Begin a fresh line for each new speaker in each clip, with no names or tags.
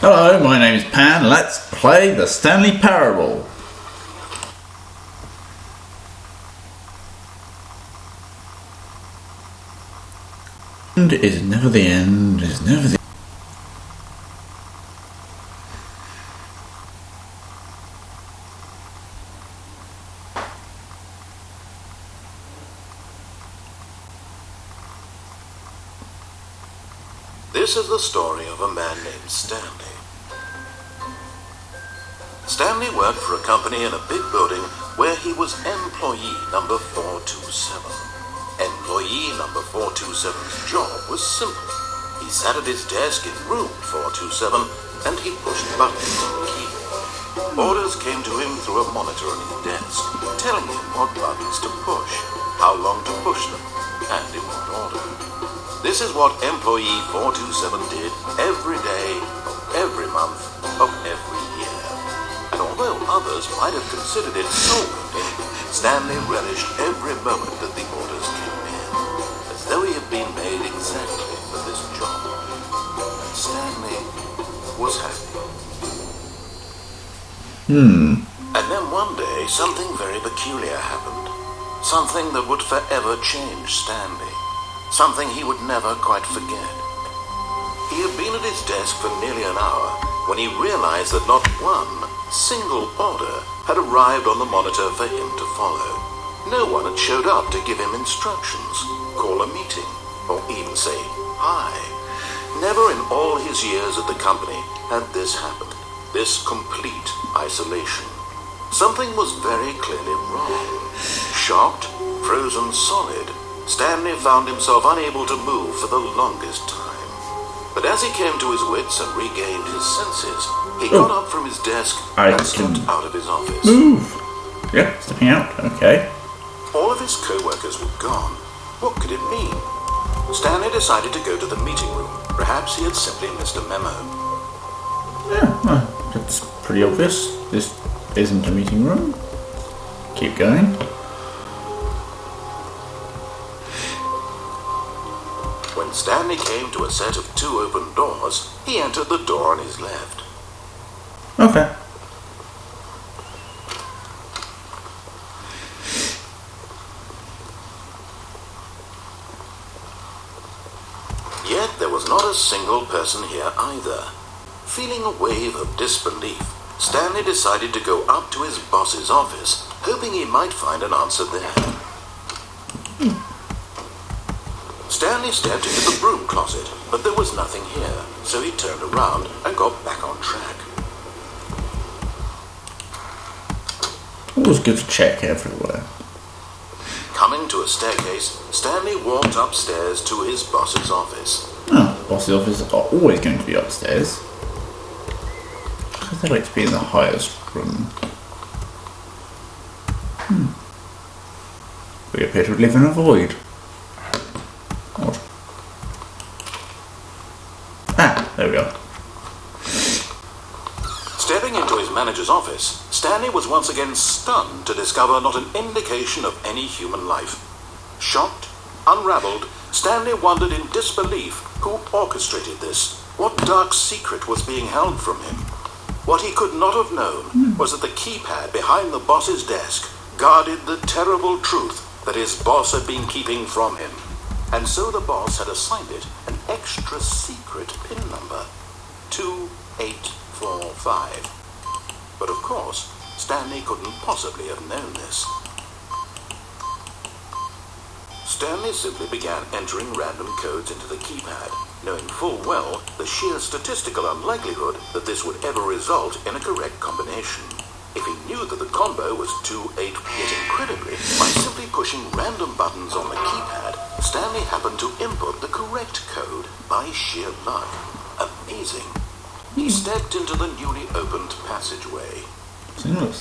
Hello, my name is Pan. Let's play the Stanley Parable. And is never the end, is never the
This is the story of a man named Stanley. Stanley worked for a company in a big building where he was employee number 427. Employee number 427's job was simple. He sat at his desk in room 427 and he pushed buttons on the keyboard. Orders came to him through a monitor on his desk, telling him what buttons to push, how long to push them, and in what order. This is what employee 427 did every day of every month of every year. And although others might have considered it soul-cooking, Stanley relished every moment that the orders came in, as though he had been made exactly for this job. And Stanley was happy. And then one day, something very peculiar happened. Something that would forever change Stanley. Something he would never quite forget. He had been at his desk for nearly an hour when he realized that not one single order had arrived on the monitor for him to follow. No one had showed up to give him instructions, call a meeting, or even say hi. Never in all his years at the company had this happened, this complete isolation. Something was very clearly wrong. Shocked, frozen solid, Stanley found himself unable to move for the longest time. But as he came to his wits and regained his senses, he got up from his desk and stepped out of his office.
Move! Yeah, stepping out, okay.
All of his co-workers were gone. What could it mean? Stanley decided to go to the meeting room. Perhaps he had simply missed a memo.
Yeah, that's pretty obvious. This isn't a meeting room. Keep going.
When Stanley came to a set of two open doors, he entered the door on his left.
Okay.
Yet there was not a single person here either. Feeling a wave of disbelief, Stanley decided to go up to his boss's office, hoping he might find an answer there. Stanley stepped into the broom closet, but there was nothing here, so he turned around and got back on track.
Always good to check everywhere.
Coming to a staircase, Stanley walked upstairs to his boss's office.
Oh, boss's offices are always going to be upstairs. Because they like to be in the highest room. We appear to live in a void. Odd. Ah, there we go.
Stepping into his manager's office, Stanley was once again stunned to discover not an indication of any human life. Shocked, unraveled, Stanley wondered in disbelief who orchestrated this. What dark secret was being held from him? What he could not have known was that the keypad behind the boss's desk guarded the terrible truth that his boss had been keeping from him. And so the boss had assigned it an extra secret PIN number, 2845. But of course, Stanley couldn't possibly have known this. Stanley simply began entering random codes into the keypad, knowing full well the sheer statistical unlikelihood that this would ever result in a correct combination. If he knew that the combo was 2-8, yet incredibly, by simply pushing random buttons on the keypad, Stanley happened to input the correct code by sheer luck. Amazing. He stepped into the newly opened passageway.
Seamless.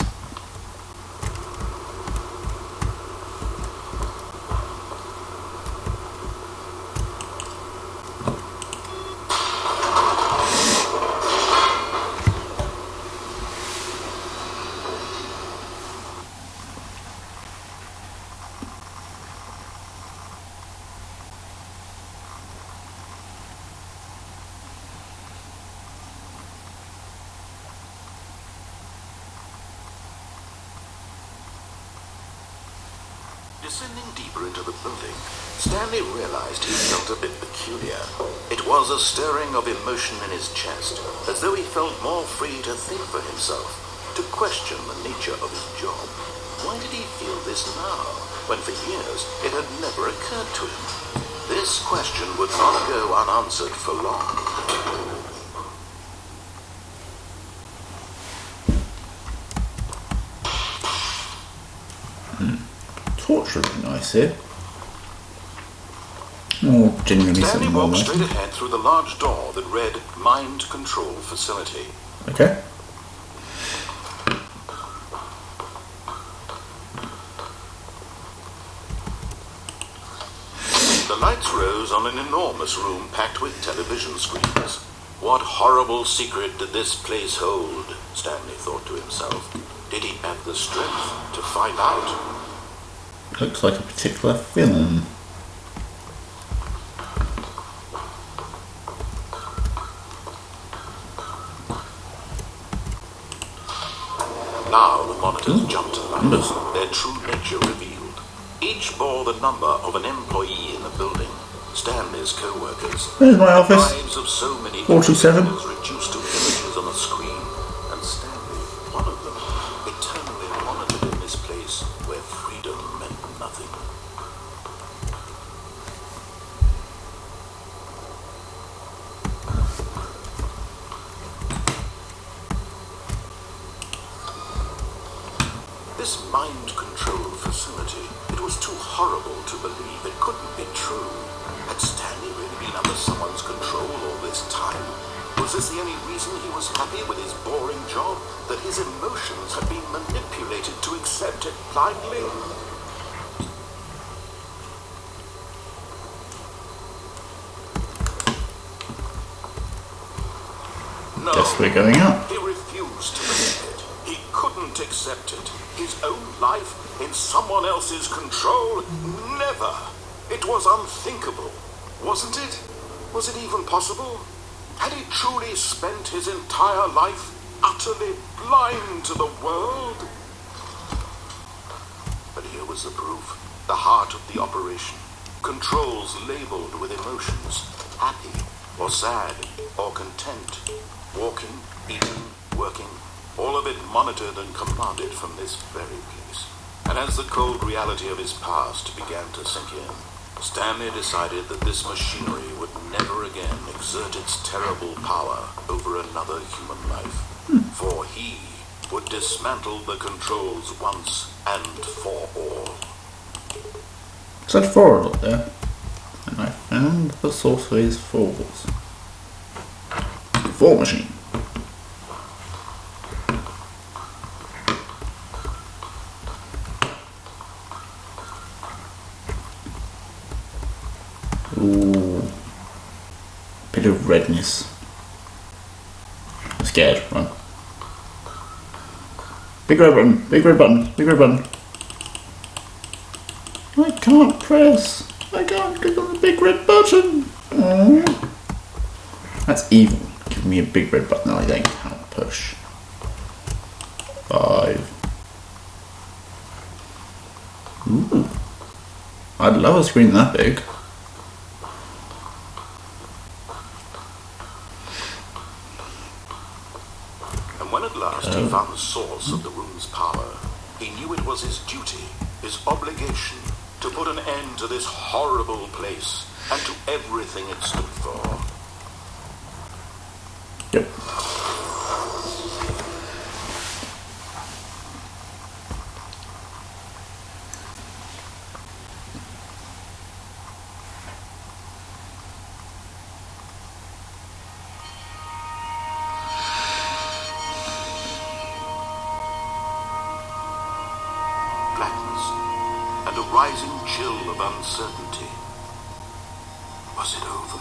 Descending deeper into the building, Stanley realized he felt a bit peculiar. It was a stirring of emotion in his chest, as though he felt more free to think for himself, to question the nature of his job. Why did he feel this now, when for years it had never occurred to him? This question would not go unanswered for long.
Torch would be nice here. Or genuinely
Stanley
something more
walked
like.
straight ahead through the large door that read Mind Control Facility.
Okay.
The lights rose on an enormous room packed with television screens. What horrible secret did this place hold? Stanley thought to himself. Did he have the strength to find out?
Looks like a particular film.
Now the monitors jumped to life, their true nature revealed. Each bore the number of an employee in the building, Stanley's co-workers.
There's my office.
Lives of so many
47.
individuals reduced to images on a screen, and Stanley, one of them, eternally monitored in this place where freedom meant nothing. This mind control facility, it was too horrible to believe. It couldn't be true. Had Stanley really been under someone's control all this time? Was this the only reason he was happy with his boring job? That his emotions had been manipulated to accept it blindly? No.
Guess we're going up.
He refused to believe it. He couldn't accept it. His own life in someone else's control? Never. It was unthinkable. Wasn't it? Was it even possible? Had he truly spent his entire life utterly blind to the world? But here was the proof. The heart of the operation. Controls labeled with emotions. Happy, or sad, or content. Walking, eating, working. All of it monitored and commanded from this very place. And as the cold reality of his past began to sink in, Stanley decided that this machinery would never again exert its terrible power over another human life. For he would dismantle the controls once and for all.
It said forward up there. And I found the sorcery's falls. Fall machine. Ooh. Bit of redness. I'm scared. Run. Big red button. Big red button. Big red button. I can't press. I can't click on the big red button. Aww. That's evil. Give me a big red button I then can't push. 5. Ooh. I'd love a screen that big.
And when at last he found the source of the room's power, he knew it was his duty, his obligation, to put an end to this horrible place and to everything it stood for.
Yep.
Blackness and a rising chill of uncertainty. Was it over?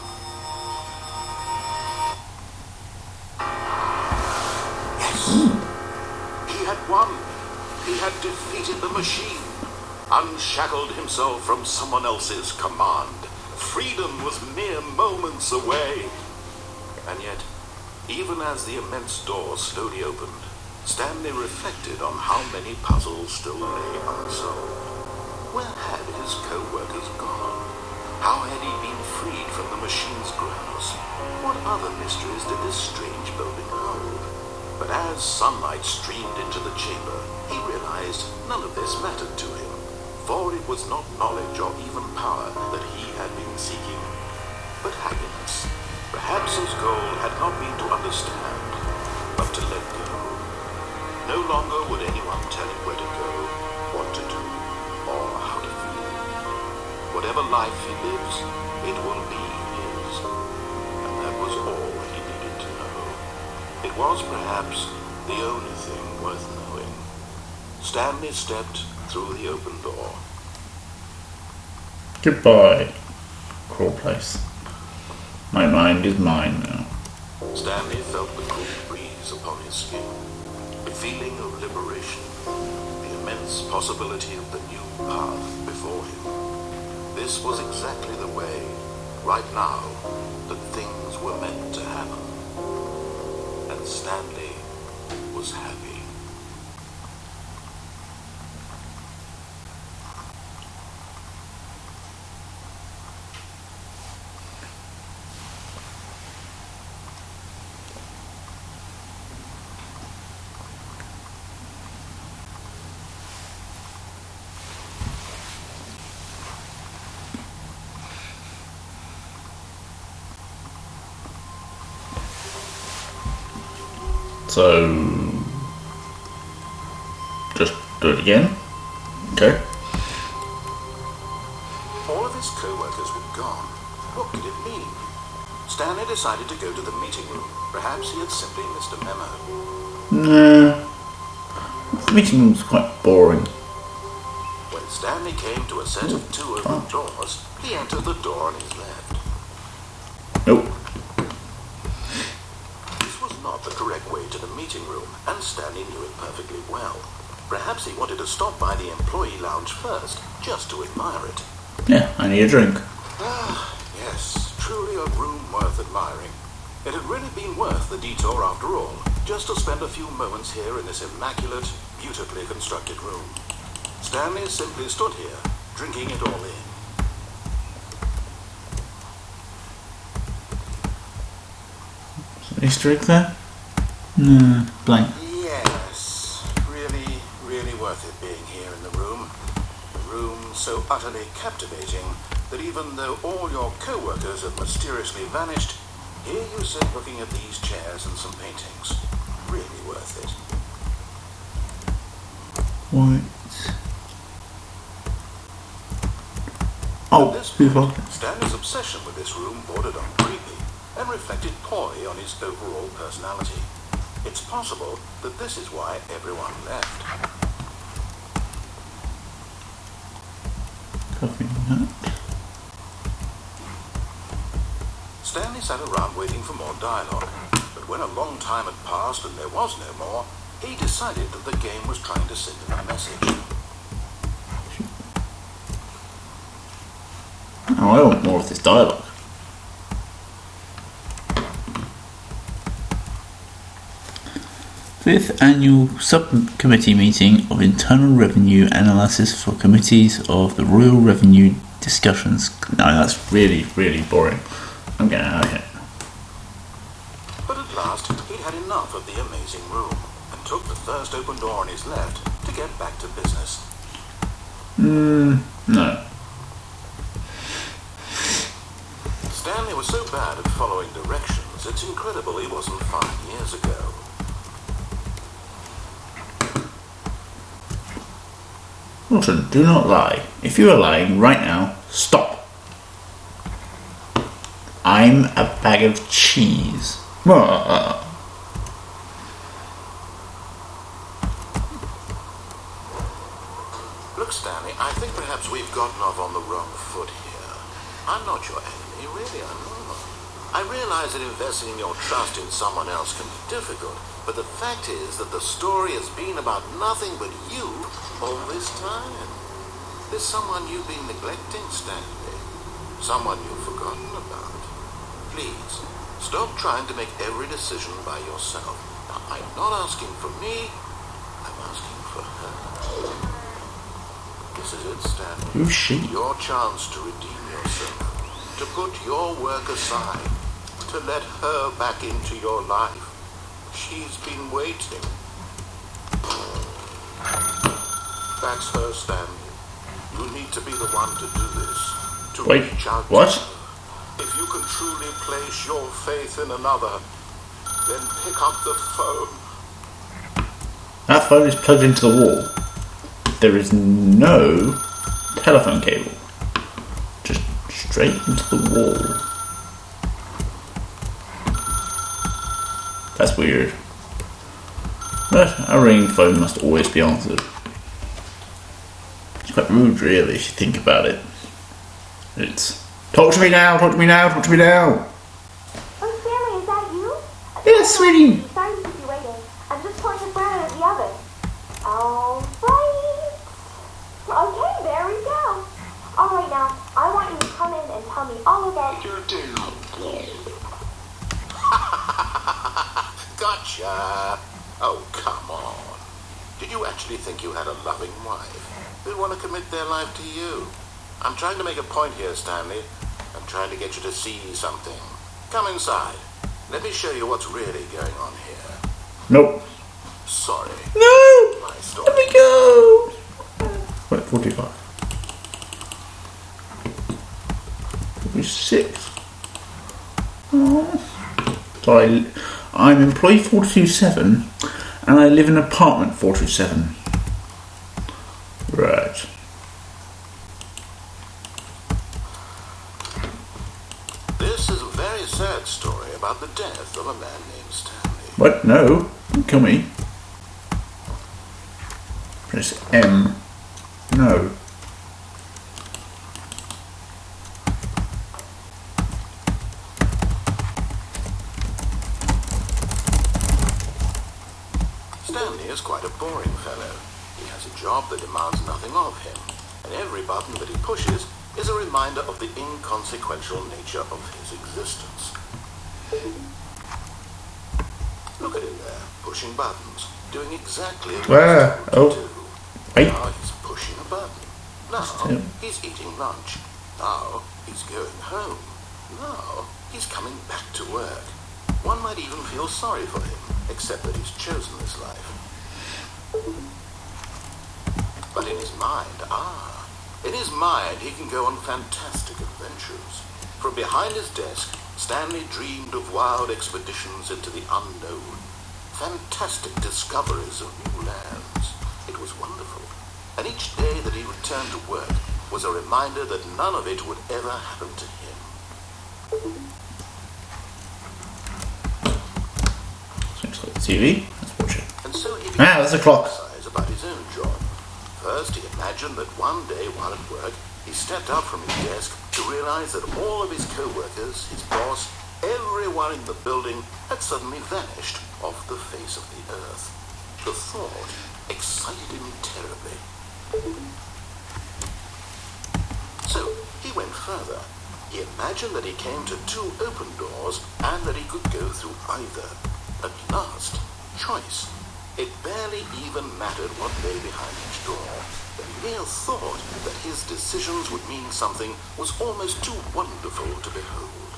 Yes. He had won. He had defeated the machine. Unshackled himself from someone else's command. Freedom was mere moments away. And yet, even as the immense door slowly opened, Stanley reflected on how many puzzles still lay unsolved. Where had his co-workers gone? How had he been freed from the machine's grasp? What other mysteries did this strange building hold? But as sunlight streamed into the chamber, he realized none of this mattered to him, for it was not knowledge or even power that he had been seeking, but happiness. Perhaps his goal had not been to understand, but to let go. No longer would anyone tell him where to go, what to do, or how to feel. Whatever life he lives, it will be his. And that was all he needed to know. It was perhaps the only thing worth knowing. Stanley stepped through the open door.
Goodbye, crawl place. My mind is mine now.
Stanley felt the cool breeze upon his skin, a feeling of liberation, the immense possibility of the new path before him. This was exactly the way, right now, that things were meant to happen. And Stanley was happy.
So, just do it again. Okay.
All of his co-workers were gone. What could it mean? Stanley decided to go to the meeting room. Perhaps he had simply missed a memo.
Nah. The meeting room's quite boring.
When Stanley came to a set of two open doors, he entered the door on his left.
Nope.
Not the correct way to the meeting room, and Stanley knew it perfectly well. Perhaps he wanted to stop by the employee lounge first, just to admire it.
Yeah, I need a drink.
Ah, yes, truly a room worth admiring. It had really been worth the detour after all, just to spend a few moments here in this immaculate, beautifully constructed room. Stanley simply stood here, drinking it all in.
Easter egg there? No, blank.
Yes, really worth it being here in the room. A room so utterly captivating that even though all your co-workers have mysteriously vanished, here you sit looking at these chairs and some paintings. Really worth it.
What? Oh, people.
Stanley's obsession with this room bordered on creepy and reflected poorly on his overall personality. It's possible that this is why everyone left.
Coffee nut.
Stanley sat around waiting for more dialogue, but when a long time had passed and there was no more, he decided that the game was trying to send him a message.
Oh, I want more of this dialogue. Fifth annual subcommittee meeting of internal revenue analysis for committees of the Royal Revenue discussions. No, that's really boring. I'm getting out of here.
But at last, he'd had enough of the amazing room and took the first open door on his left to get back to business.
No.
Stanley was so bad at following directions, it's incredible he wasn't 5 years ago.
Wilson, do not lie. If you are lying right now, stop. I'm a bag of cheese.
Look, Stanley, I think perhaps we've gotten off on the wrong foot here. I'm not your enemy, really, I'm not. I realize that investing your trust in someone else can be difficult, but the fact is that the story has been about nothing but you all this time. There's someone you've been neglecting, Stanley. Someone you've forgotten about. Please, stop trying to make every decision by yourself. Now, I'm not asking for me, I'm asking for her. This is it, Stanley.
Who's she?
Your chance to redeem yourself. To put your work aside. To let her back into your life. She's been waiting. That's her, Stanley. You need to be the one to do this. To
Wait,
reach out
what?
to her. If you can truly place your faith in another, then pick up the phone.
That phone is plugged into the wall. There is no telephone cable. Just straight into the wall. That's weird. But a ringing phone must always be answered. It's quite rude, really, if you think about it. It's talk to me now, talk to me now, talk to me now.
Oh, Stanley, is that you?
Yes, sweetie.
Sorry to keep you waiting. I'm just pouring the bread out of the oven. All right. Okay, there we go. All right, now, I want you to come in and tell me all about your day.
Gotcha. Oh, come on. Did you actually think you had a loving wife who'd want to commit their life to you? I'm trying to make a point here, Stanley. I'm trying to get you to see something. Come inside. Let me show you what's really going on here.
Nope.
Sorry.
No!
My story.
Let me go! Wait, 45. 46. Oh. So I'm employee 427 and I live in apartment 427. Right.
This is a very sad story about the death of a man named Stanley.
What? No. Don't kill me. Press M. No.
Stanley is quite a boring fellow. He has a job that demands nothing of him, and every button that he pushes is a reminder of the inconsequential nature of his existence. Look at him there, pushing buttons, doing exactly what
Where?
he's told to do.
Wait.
Now he's pushing a button. Now he's eating lunch. Now he's going home. Now he's coming back to work. One might even feel sorry for him, except that he's chosen this life. But in his mind, he can go on fantastic adventures. From behind his desk, Stanley dreamed of wild expeditions into the unknown, fantastic discoveries of new lands. It was wonderful. And each day that he returned to work was a reminder that none of it would ever happen to him.
Looks like TV. Let's watch it.
And so he began
There's a clock.
to fantasize about his own job. First, he imagined that one day while at work, he stepped up from his desk to realize that all of his co-workers, his boss, everyone in the building had suddenly vanished off the face of the earth. The thought excited him terribly. So he went further. He imagined that he came to two open doors and that he could go through either. At last, choice. It barely even mattered what lay behind each door. The mere thought that his decisions would mean something was almost too wonderful to behold.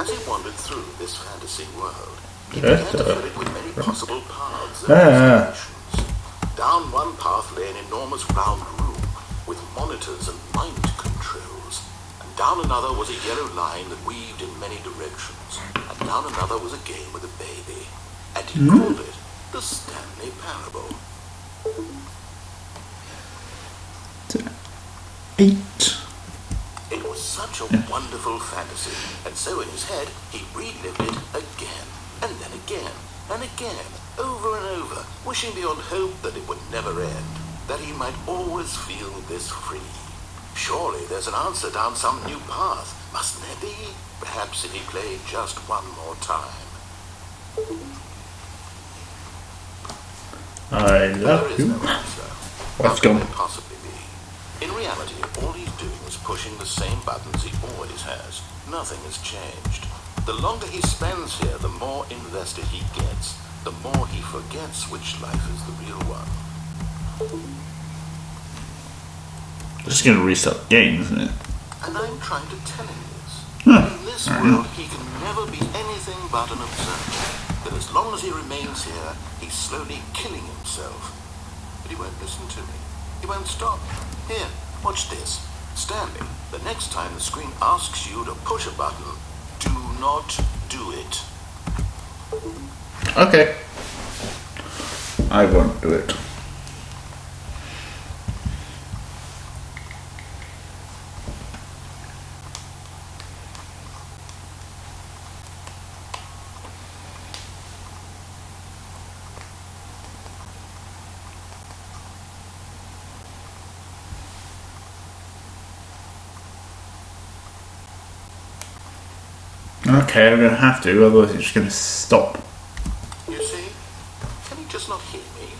As he wandered through this fantasy world, he began to fill it with many possible paths and destinations. Down one path lay an enormous round room with monitors and mind controls. And down another was a yellow line that weaved in many directions. And down another was a game with a baby. And he called it the Stanley Parable.
8.
It was such a wonderful fantasy, and so in his head he relived it again, and then again, and again, over and over, wishing beyond hope that it would never end, that he might always feel this free. Surely there's an answer down some new path, mustn't there be? Perhaps if he played just one more time.
I
There
love
is
you.
no answer.
Let's
How can
go.
there possibly be? In reality, all he's doing is pushing the same buttons he always has. Nothing has changed. The longer he spends here, the more invested he gets. the more he forgets which life is the real one.
Just going to restart the game, isn't it?
And I'm trying to tell him this.
Huh.
In this world, he can never be anything but an observer. That as long as he remains here, he's slowly killing himself. But he won't listen to me. He won't stop. Here, watch this. Stanley, the next time the screen asks you to push a button, do not do it.
Okay. I won't do it. Okay, I'm going to have to, otherwise it's just going to stop.
You see? Can he just not hear me?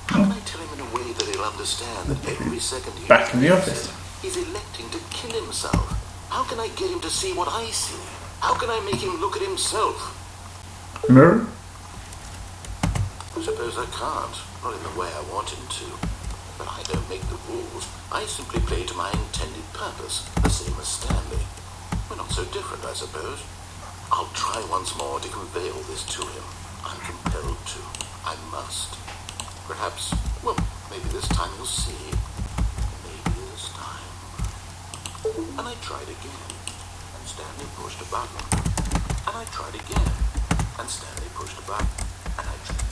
How can I tell him in a way that he'll understand that every second he
Back in the office.
he's electing to kill himself? How can I get him to see what I see? How can I make him look at himself?
Mirror?
I suppose I can't. Not in the way I want him to. But I don't make the rules. I simply play to my intended purpose, the same as Stanley. We're not so different, I suppose. I'll try once more to convey all this to him. I'm compelled to. I must. Perhaps, well, maybe this time he'll see. Maybe this time. And I tried again. And Stanley pushed a button. And I tried again. And Stanley pushed a button. And I tried